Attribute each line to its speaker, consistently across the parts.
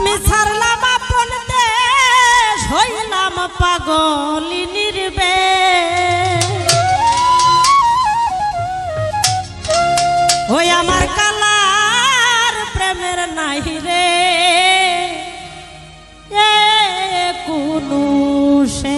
Speaker 1: আমি ছাড়লাম আপন দেশ হইলাম পাগলি নির্বে ওই আমার কালার প্রেমের নাই রে কোনো সে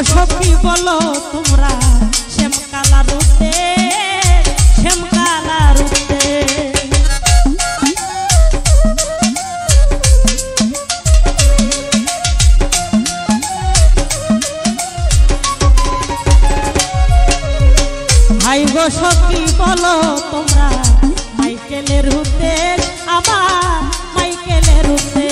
Speaker 1: সখী বলো তোমরা শ্যামকালা রূপে হাই গো সখী বলো তোমরা মাইকেলের রূপে আমার মাইকেলের রূপে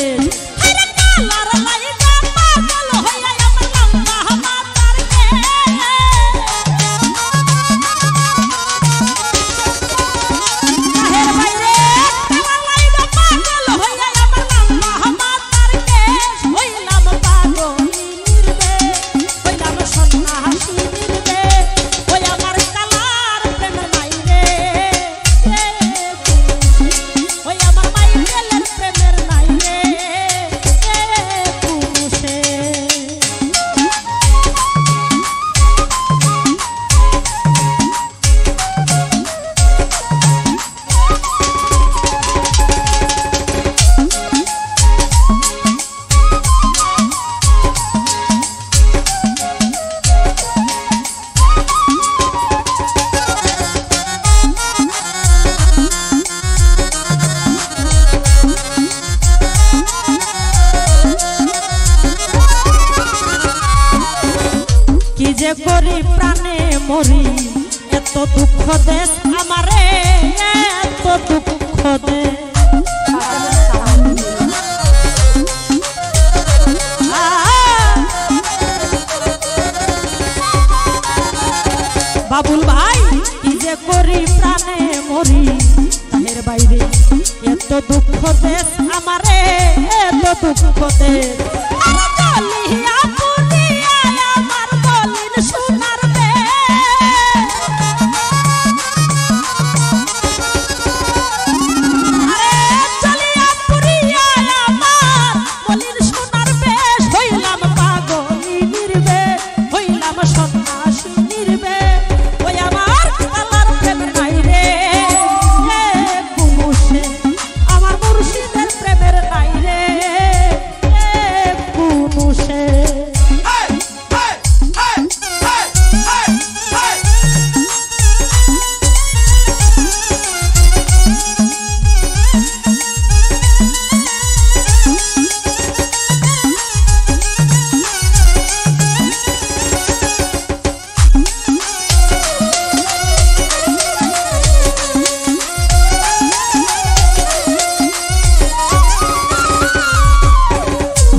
Speaker 1: যে করি প্রাণে মরি এত দুঃখ দেশ আমারে এত দুঃখ দে বাবুল ভাই কি যে করি প্রাণে মরি তাহের বাইরে এত দুঃখ দেশ আমারে এত দুঃখ দেশ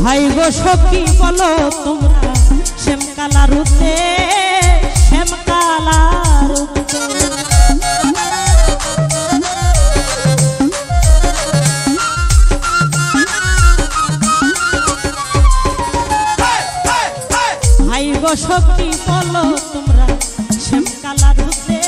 Speaker 1: হাই গো সখী বলো তোমরা শ্যামকালা রূপে হাই গো সখী বলো তোমরা শ্যামকালা রূপে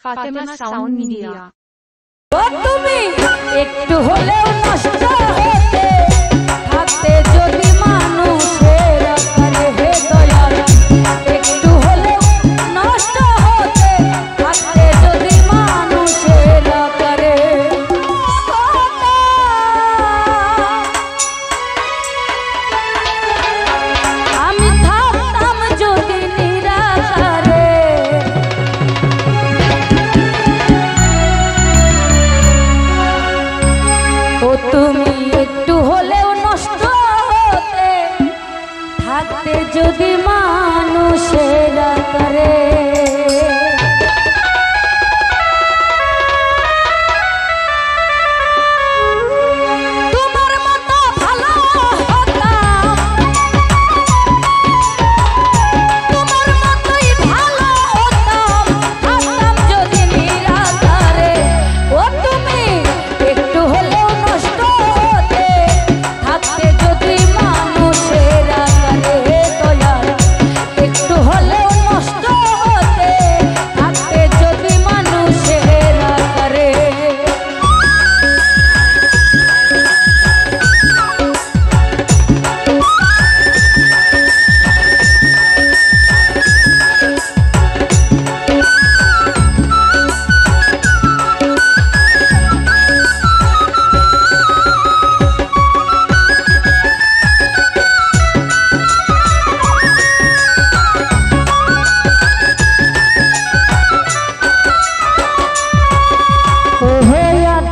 Speaker 2: ফাতেমা সাউন্ড মিডিয়া।
Speaker 3: তুমি একটু হলেও নষ্ট হতে থাকতে যদি মানুষের আকারে হে দয়াল, একটু হলেও নষ্ট হতে থাকতে যদি মানুষের আকারে আমি থাকতাম যদি নিরাকারে, ও তুমি একটু হলেও নষ্ট হতে থাকতে যদি মানুষের আকারে। তোমার মতো ভালো হতাম, তোমার মতোই ভালো হতাম, থাকতাম যদি নিরাকারে। ও তুমি একটু হলেও নষ্ট হতে থাকতে যদি মানুষের আকারে দয়াল, একটু হলেও নষ্ট হতে থাকতে যদি মানুষের আকারে।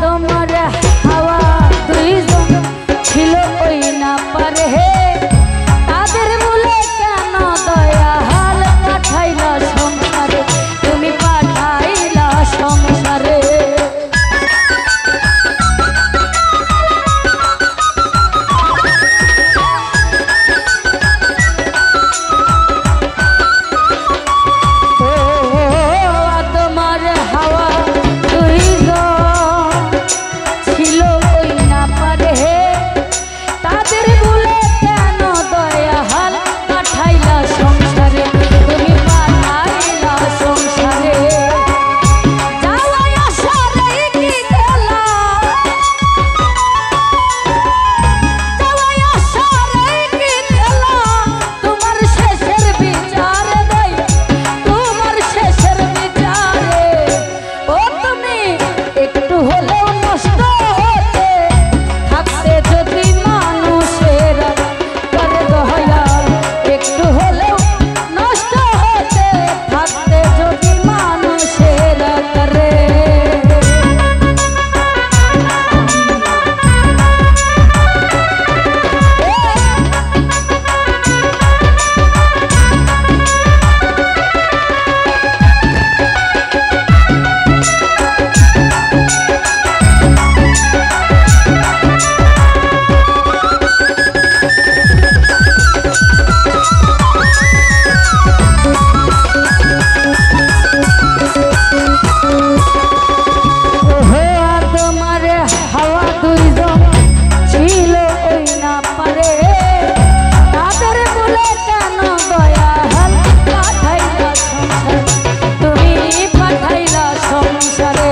Speaker 3: তোমার হাওয়া দুইজন ছিল ওই না পারে হে, তাদের বলে কেন দয়া হাল পাঠাইলা সংসারে, তুমি পাঠাইলা সংসারে। ও তোমার হাওয়া দুইজন ছিল ওই না পারে হে, তাদের বলে কেন দয়া হাল পাঠাইলা সংসারে, তুমি পাঠাইলা সংসারে। যাওয়াই আসারে কি খেলা, যাওয়াই আসারে কি খেলা, তোমার শেষের বিচারে দেই, তোমার শেষের বিচারে। ও তুমি একটু হলেও নষ্ট হতে থাকতে যদি মানুষের আকারে দয়াল, একটু হলেও নষ্ট হতে থাকতে যদি মানুষের আকারে। তোমার হাওয়া দুইজন ছিল ওই না পারে, তাদের বলে কেন দয়া হাল পাঠাইলা সংসারে, তুমি পাঠাইলা সংসারে।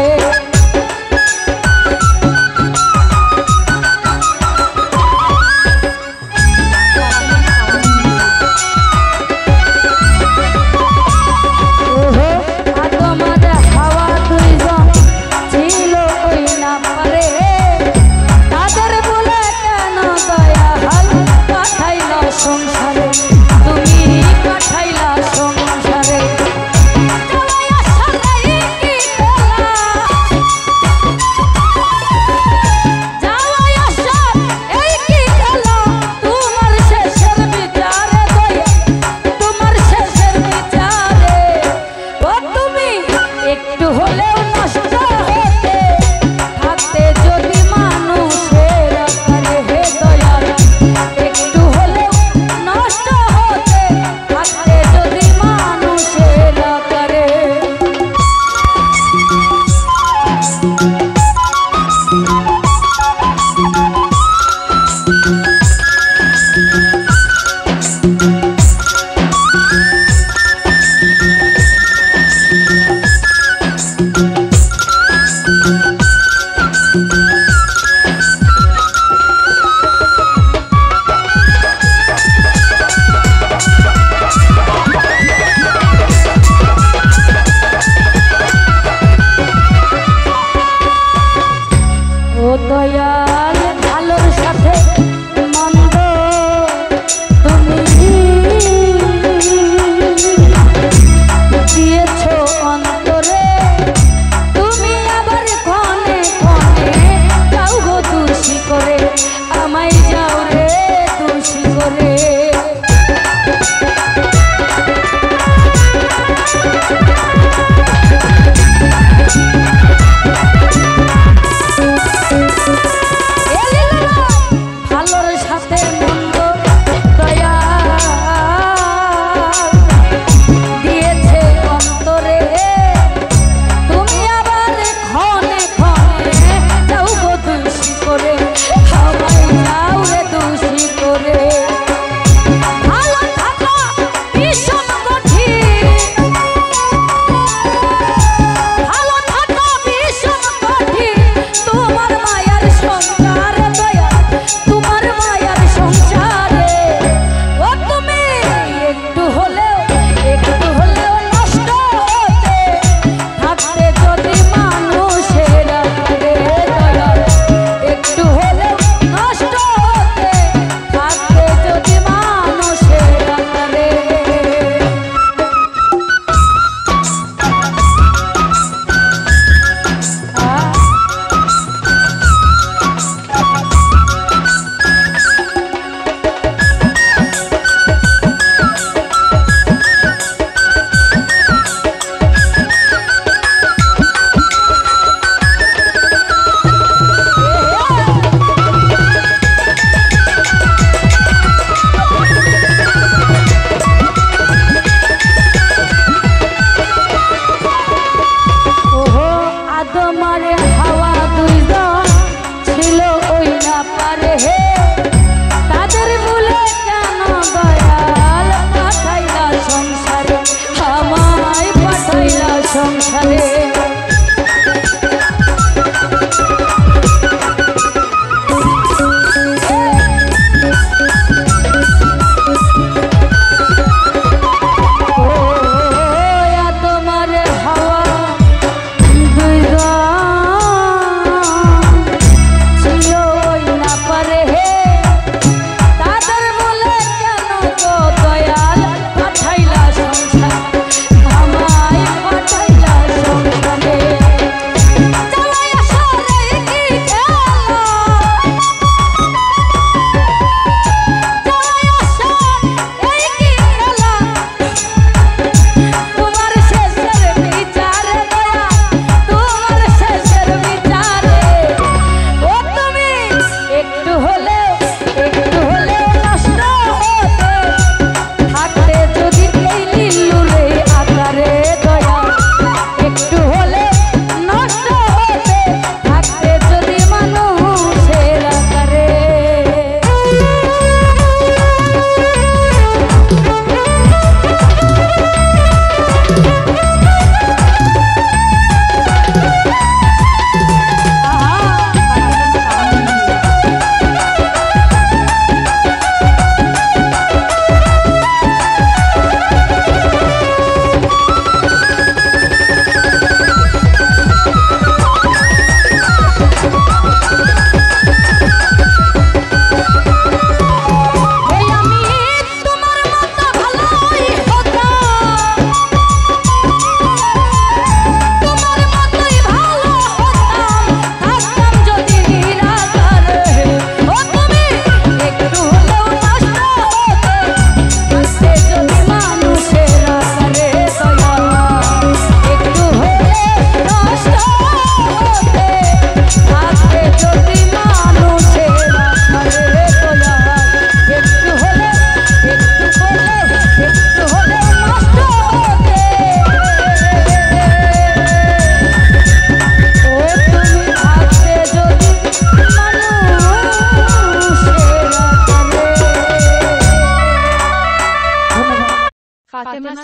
Speaker 3: তোমার হাওয়া দুইজন ছিল ওই না পারে, তাদের বলে কেন দয়া হাল পাঠাইলা সংসারে, তুমি পাঠাইলা সংসারে। যাওয়াই আসারে কি খেলা, যাওয়াই আসার এই কি খেলা, তোমার শেষের বিচারে দয়া, তোমার শেষের বিচারে। ও তুমি একটু হলেও নষ্ট হতে থাকতে যদি মানুষের আকারে হে দয়াল, একটু হলেও নষ্ট হতে থাকতে যদি মানুষের আকারে।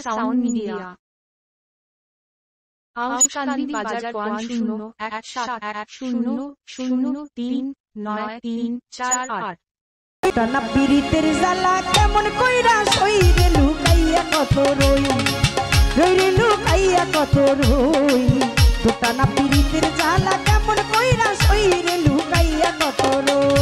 Speaker 2: সাউন্ড মিডিয়া আউশকান্দি বাজার 5101739348
Speaker 1: টানা পিরিতের জ্বালা কেমন কইরা সইরে লুকাইয়া কত রই রই রে লুকাইয়া কত রই তো টানা পিরিতের জ্বালা কেমন কইরা সইরে লুকাইয়া কত রই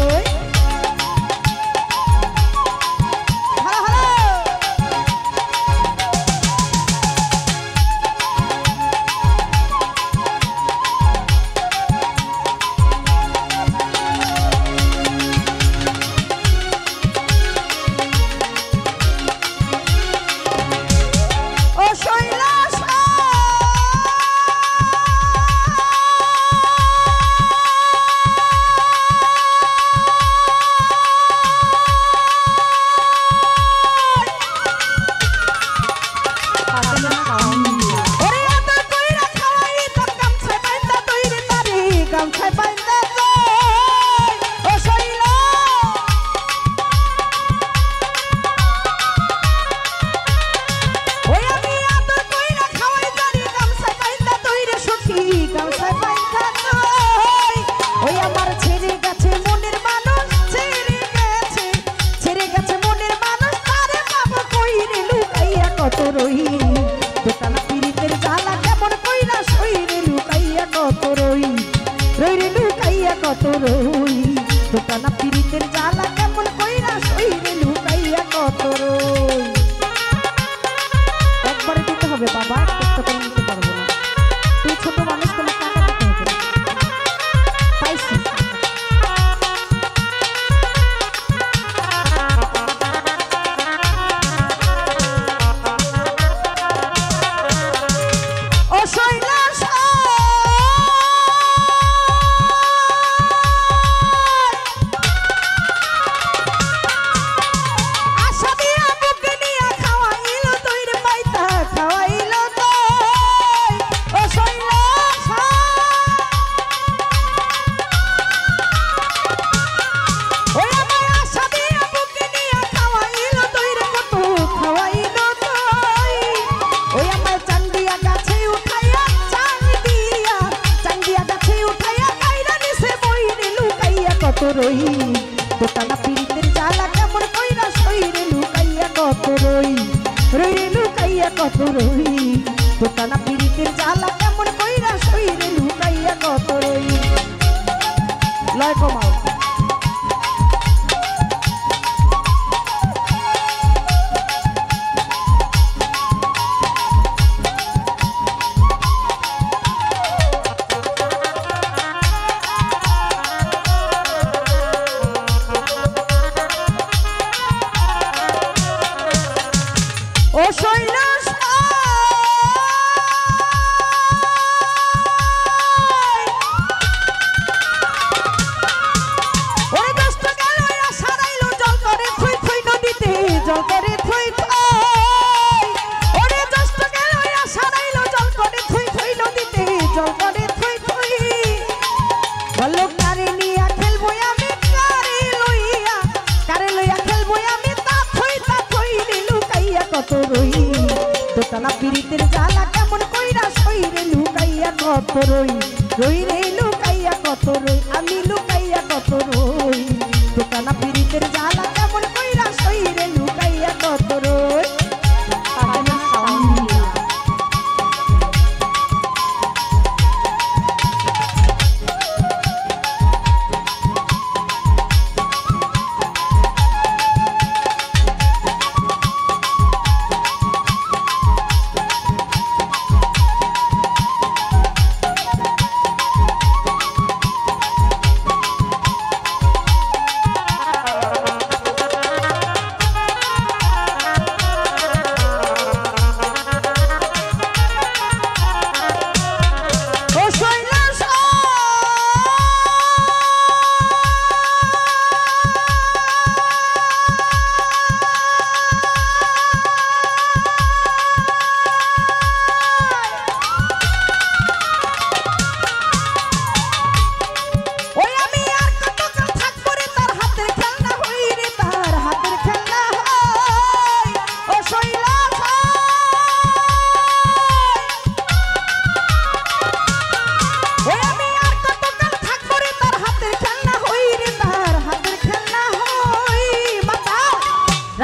Speaker 1: টানা পিরিতের জ্বালা কেমন কইরা সইরে লুকাইয়া কত রই একবারে দিতে হবে বাবা কষ্ট করে নিতে পারবো না তুই ছোট মানুষ তোমার টাকা দিতে হবে পাইছি ও সইলা রই তো টানা পিরিতের জ্বালা কেমন কইরা সইরে লুকাইয়া কত রই রই লুকাইয়া কত রই তো টানা পিরিতের জ্বালা কেমন কইরা সইরে লুকাইয়া কত রই লয় কমাও ও শৈলাস ওরে দস্ত গেল সারাইলো জল করে থুই থুই নদীতে জল করে থুই ওরে দস্ত গেল সারাইলো জল করে থুই থুই নদীতে জল করে থুই বলো কারে নিয়া খেলবো আমি কারে লইয়া খেলবো আমি তা থুই রে লুকাইয়া কত রই তো টানা পিরিতের জ্বালা কেমন কইরা সইরে লুকাইয়া কত রই রই রে লুকাইয়া কত রই আমি লুকাইয়া কত রই তো টানা পিরিতের জ্বালা কেমন কইরা সইরে লুকাইয়া কত রই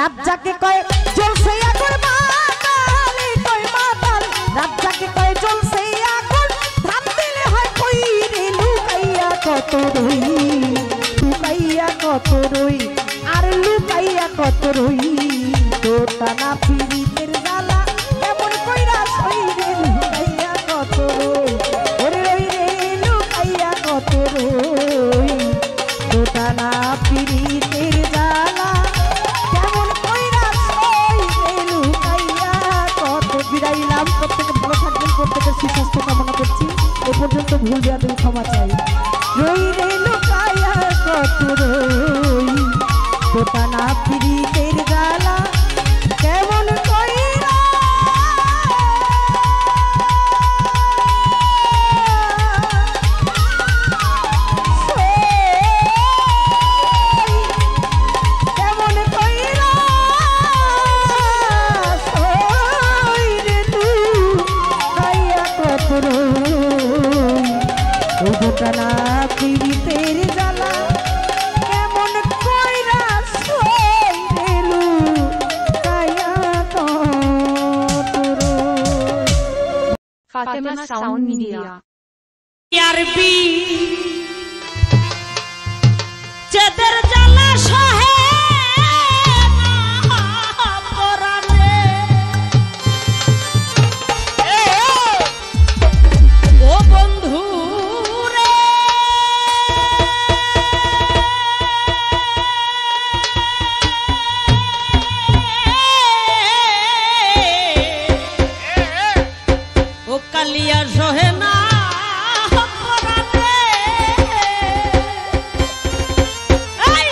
Speaker 1: রাজ্জাকে কয় জ্বলছে আগুন মাতালে কয় মাতাল রাজ্জাকে কয় জ্বলছে আগুন ধান দিলে হয় কই রে লুকাইয়া কত রই লুকাইয়া কত রই আর লুকাইয়া কত রই দোটানা পিরিতের জ্বালা কেমন কইরা সই রে লুকাইয়া কত রই ওরে রই রে লুকাইয়া কত রই দোটানা পিরিতের জ্বালা কেমন কইরা সই রে লুকাইয়া কত বিদাইলাম। প্রত্যেকে ভালো থাকবেন, প্রত্যেকের সুস্বাস্থ্য কামনা করছি। এ পর্যন্ত ভুল দেওয়া ক্ষমা চাই। রই রে লুকাইয়া কত রই দোটানা পিরিতের জ্বালা কেমন কইরা কেমন কইরা সই রে লুকাইয়া কত রই দোটানা পিরিতের জ্বালা কেমন কইরা সই রে লুকাইয়া কত রই।
Speaker 2: Fatima Sound Media.
Speaker 3: আরবি চেদের জ্বালা সহে না পরাণে ও বন্ধু রে ও কালিয়া সহে না পরাণে এই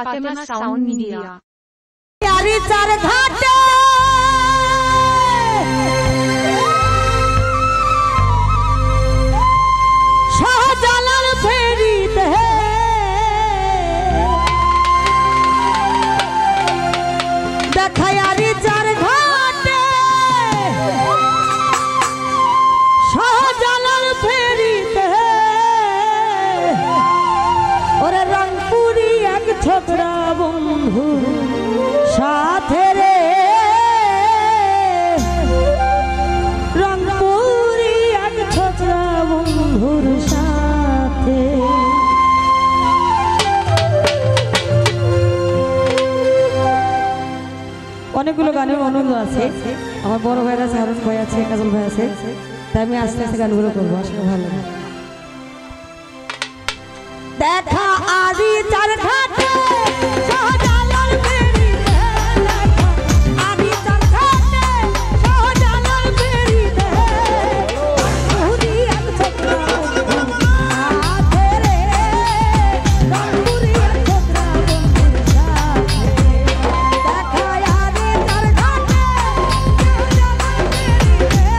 Speaker 2: Fatima Sound Media.
Speaker 1: यारी चार घाटे शाहजालाल फेरी दे देखा यारी चार घाटे शाहजालाल फेरी दे और रंगपुरी एक छोकरा बंधु साथे रे रंगपुरी एक छोकरा बंधुर साथे অনেকগুলো গানের আনন্দ আছে আমার বড় ভাইরা সারস ভাই আছে কাজল ভাই আছে তাই আমি আস্তে আস্তে গানগুলো করবো আসলে ভালো লাগে দেখা আদি চার ঘাটে শাহজালাল ফেরি দে দেখা আদি চার ঘাটে শাহজালাল ফেরি দে রংপুরি এক ছোকরা সাথে রে রংপুরি এক ছোকরা বন্ধুর সাথে দেখা আদি চার ঘাটে শাহজালাল ফেরি দে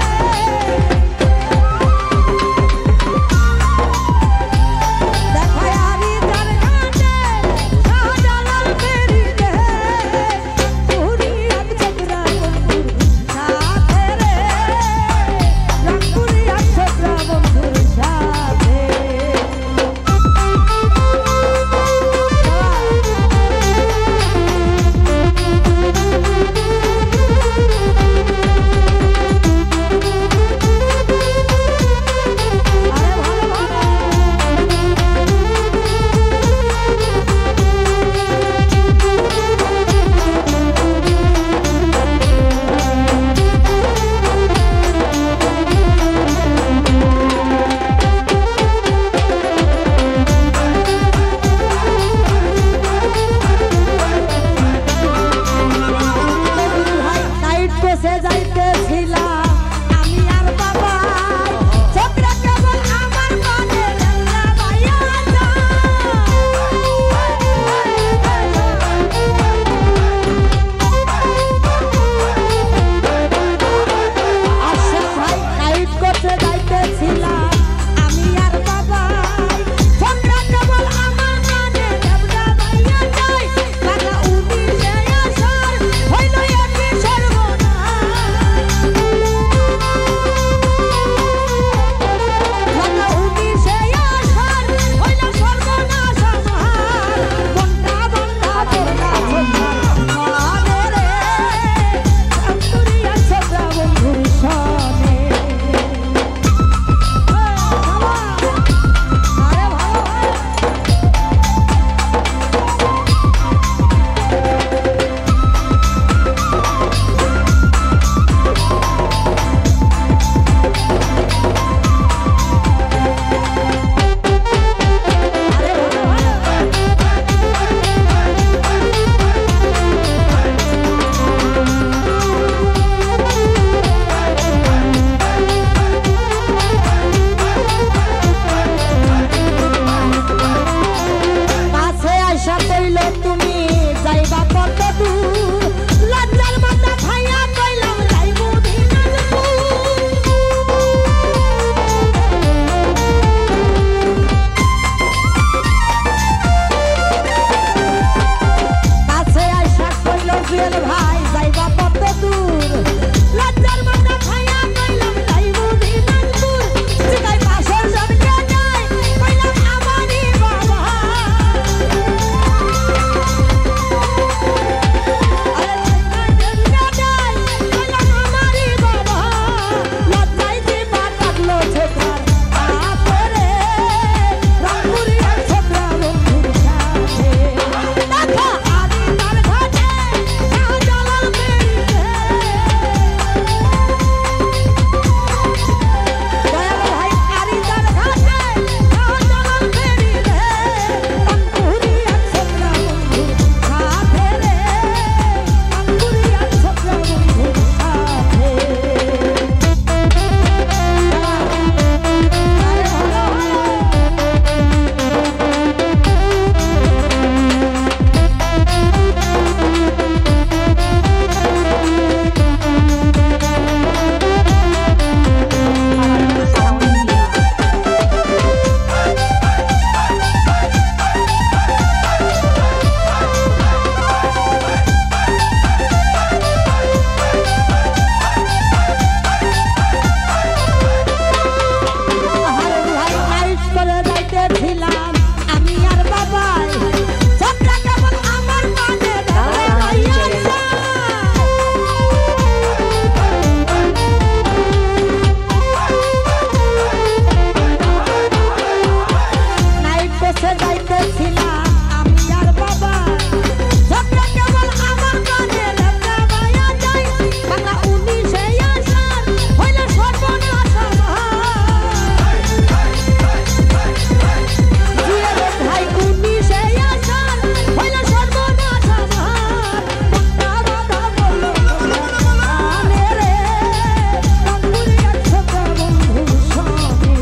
Speaker 1: যাইতেছিলাম আমি আর বাবা ঝগড়া কেবল আমার কানে লেপটা মায়া যায় বাংলা 19 আসার হইল সর্বনাশ আমার জিয়ারে ভাই 19 আসার হইল সর্বনাশ আমার বাবা বলো আনে রে বন্ধুরে একসাথে বন্ধু সবে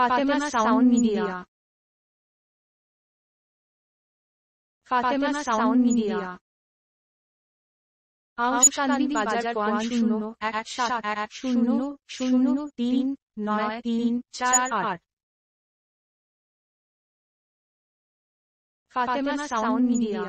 Speaker 2: Fatima Sound Media. Fatima Sound Media. Auskandi বাজার 511010039348 Fatima Sound Media.